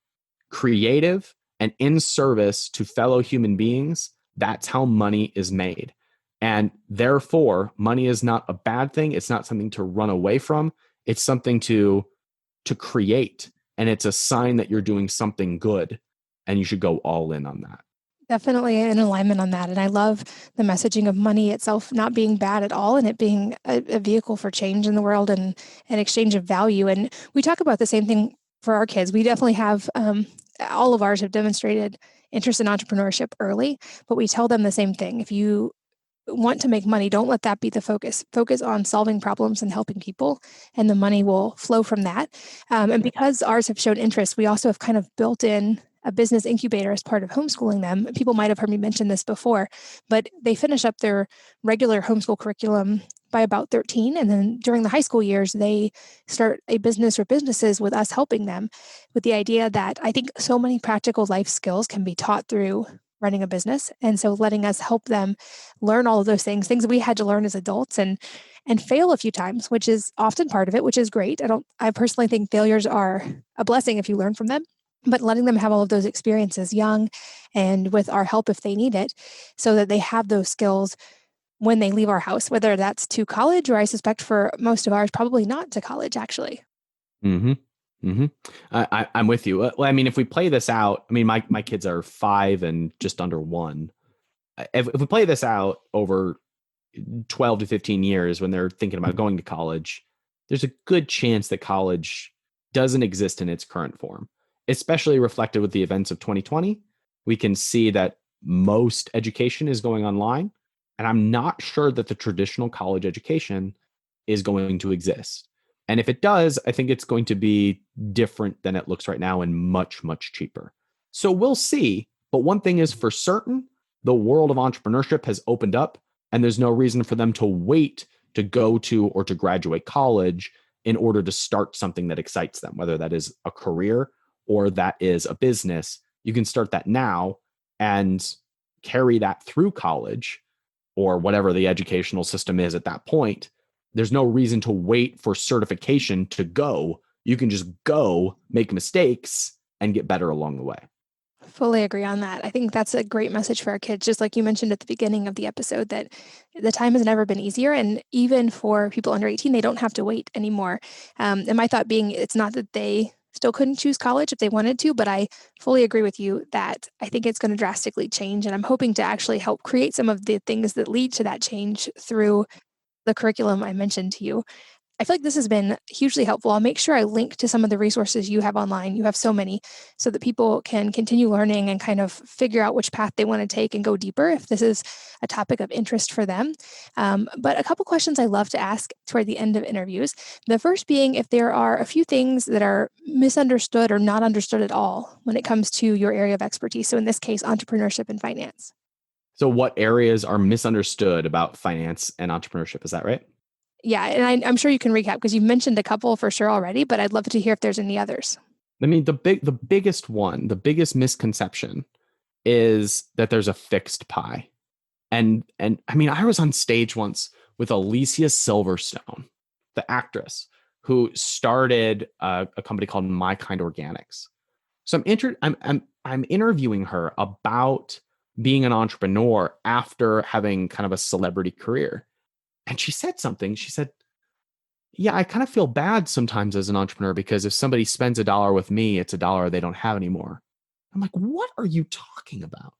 creative and in service to fellow human beings, that's how money is made. And therefore, money is not a bad thing. It's not something to run away from. It's something to create. And it's a sign that you're doing something good. And you should go all in on that. Definitely in alignment on that. And I love the messaging of money itself not being bad at all and it being a vehicle for change in the world and an exchange of value. And we talk about the same thing for our kids. We definitely have, all of ours have demonstrated interest in entrepreneurship early, but we tell them the same thing. If you want to make money, don't let that be the focus. Focus on solving problems and helping people, and the money will flow from that. And because ours have shown interest, we also have kind of built in a business incubator as part of homeschooling them. People might have heard me mention this before, but they finish up their regular homeschool curriculum by about 13. And then during the high school years, they start a business or businesses with us helping them, with the idea that I think so many practical life skills can be taught through running a business. And so letting us help them learn all of those things that we had to learn as adults and fail a few times, which is often part of it, which is great. I personally think failures are a blessing if you learn from them, but letting them have all of those experiences young and with our help if they need it, so that they have those skills when they leave our house, whether that's to college, or I suspect for most of ours, probably not to college, actually. Mm-hmm. Mm-hmm. I'm with you. Well, I mean, if we play this out, I mean, my kids are 5 and just under 1. If we play this out over 12 to 15 years when they're thinking about going to college, there's a good chance that college doesn't exist in its current form, especially reflected with the events of 2020. We can see that most education is going online, and I'm not sure that the traditional college education is going to exist. And if it does, I think it's going to be different than it looks right now and much, much cheaper. So we'll see. But one thing is for certain, the world of entrepreneurship has opened up, and there's no reason for them to wait to go to or to graduate college in order to start something that excites them, whether that is a career or that is a business. You can start that now and carry that through college or whatever the educational system is at that point. There's no reason to wait for certification to go. You can just go, make mistakes, and get better along the way. Fully agree on that. I think that's a great message for our kids. Just like you mentioned at the beginning of the episode, that the time has never been easier. And even for people under 18, they don't have to wait anymore. And my thought being, it's not that they still couldn't choose college if they wanted to, but I fully agree with you that I think it's going to drastically change. And I'm hoping to actually help create some of the things that lead to that change through the curriculum I mentioned to you. I feel like this has been hugely helpful. I'll make sure I link to some of the resources you have online. You have so many, so that people can continue learning and kind of figure out which path they want to take and go deeper if this is a topic of interest for them. But a couple questions I love to ask toward the end of interviews. The first being if there are a few things that are misunderstood or not understood at all when it comes to your area of expertise. So in this case, entrepreneurship and finance. So what areas are misunderstood about finance and entrepreneurship? Is that right? Yeah, and I'm sure you can recap because you've mentioned a couple for sure already, but I'd love to hear if there's any others. I mean, the biggest one, the biggest misconception is that there's a fixed pie. And I mean, I was on stage once with Alicia Silverstone, the actress who started a company called My Kind Organics. So I'm interviewing her about being an entrepreneur after having kind of a celebrity career. And she said something. She said, yeah, I kind of feel bad sometimes as an entrepreneur because if somebody spends $1 with me, it's $1 they don't have anymore. I'm like, what are you talking about?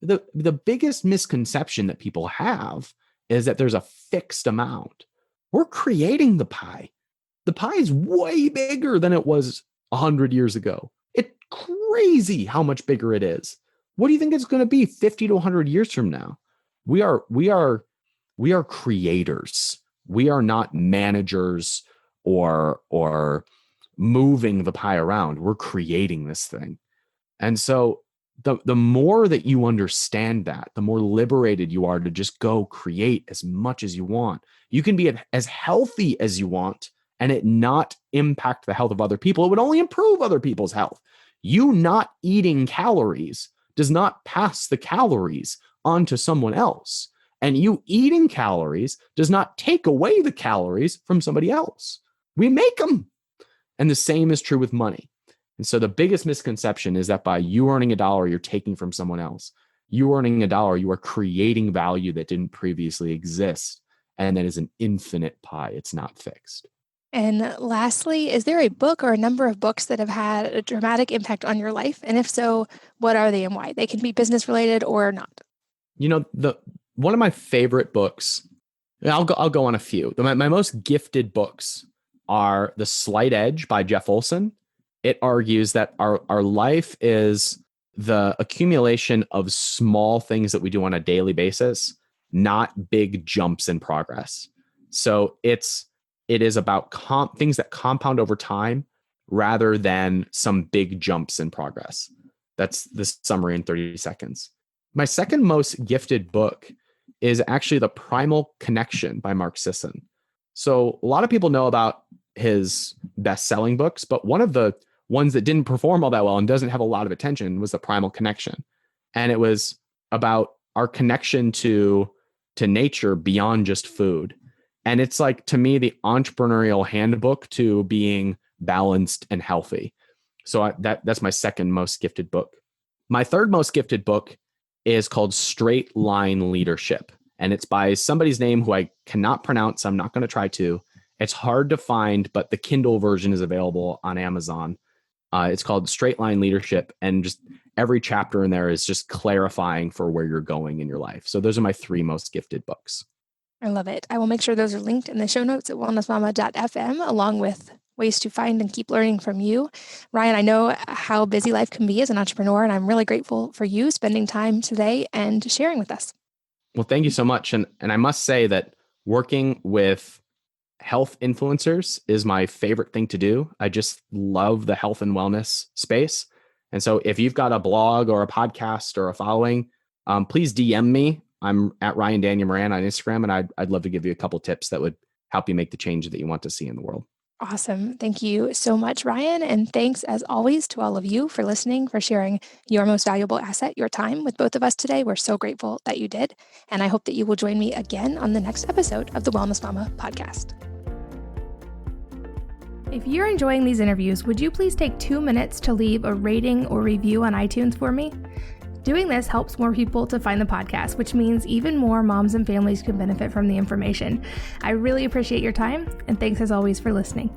The biggest misconception that people have is that there's a fixed amount. We're creating the pie. The pie is way bigger than it was 100 years ago. It's crazy how much bigger it is. What do you think it's going to be 50 to 100 years from now? We are creators. We are not managers or moving the pie around. We're creating this thing. And so the more that you understand that, the more liberated you are to just go create as much as you want. You can be as healthy as you want and it not impact the health of other people. It would only improve other people's health. You not eating calories does not pass the calories onto someone else. And you eating calories does not take away the calories from somebody else. We make them. And the same is true with money. And so the biggest misconception is that by you earning $1, you're taking from someone else. You earning $1, you are creating value that didn't previously exist. And that is an infinite pie. It's not fixed. And lastly, is there a book or a number of books that have had a dramatic impact on your life? And if so, what are they and why? They can be business related or not. You know, one of my favorite books, I'll go on a few. My most gifted books are The Slight Edge by Jeff Olson. It argues that our life is the accumulation of small things that we do on a daily basis, not big jumps in progress. So it is about things that compound over time rather than some big jumps in progress. That's the summary in 30 seconds. My second most gifted book is actually The Primal Connection by Mark Sisson. So a lot of people know about his best-selling books, but one of the ones that didn't perform all that well and doesn't have a lot of attention was The Primal Connection. And it was about our connection to nature beyond just food. And it's like, to me, the entrepreneurial handbook to being balanced and healthy. So that's my second most gifted book. My third most gifted book is called Straight Line Leadership. And it's by somebody's name who I cannot pronounce. I'm not going to try to. It's hard to find, but the Kindle version is available on Amazon. It's called Straight Line Leadership. And just every chapter in there is just clarifying for where you're going in your life. So those are my three most gifted books. I love it. I will make sure those are linked in the show notes at wellnessmama.fm, along with ways to find and keep learning from you. Ryan, I know how busy life can be as an entrepreneur, and I'm really grateful for you spending time today and sharing with us. Well, thank you so much. And I must say that working with health influencers is my favorite thing to do. I just love the health and wellness space. And so if you've got a blog or a podcast or a following, please DM me. I'm at Ryan Daniel Moran on Instagram, and I'd love to give you a couple tips that would help you make the change that you want to see in the world. Awesome. Thank you so much, Ryan. And thanks, as always, to all of you for listening, for sharing your most valuable asset, your time, with both of us today. We're so grateful that you did. And I hope that you will join me again on the next episode of the Wellness Mama podcast. If you're enjoying these interviews, would you please take 2 minutes to leave a rating or review on iTunes for me? Doing this helps more people to find the podcast, which means even more moms and families can benefit from the information. I really appreciate your time, and thanks as always for listening.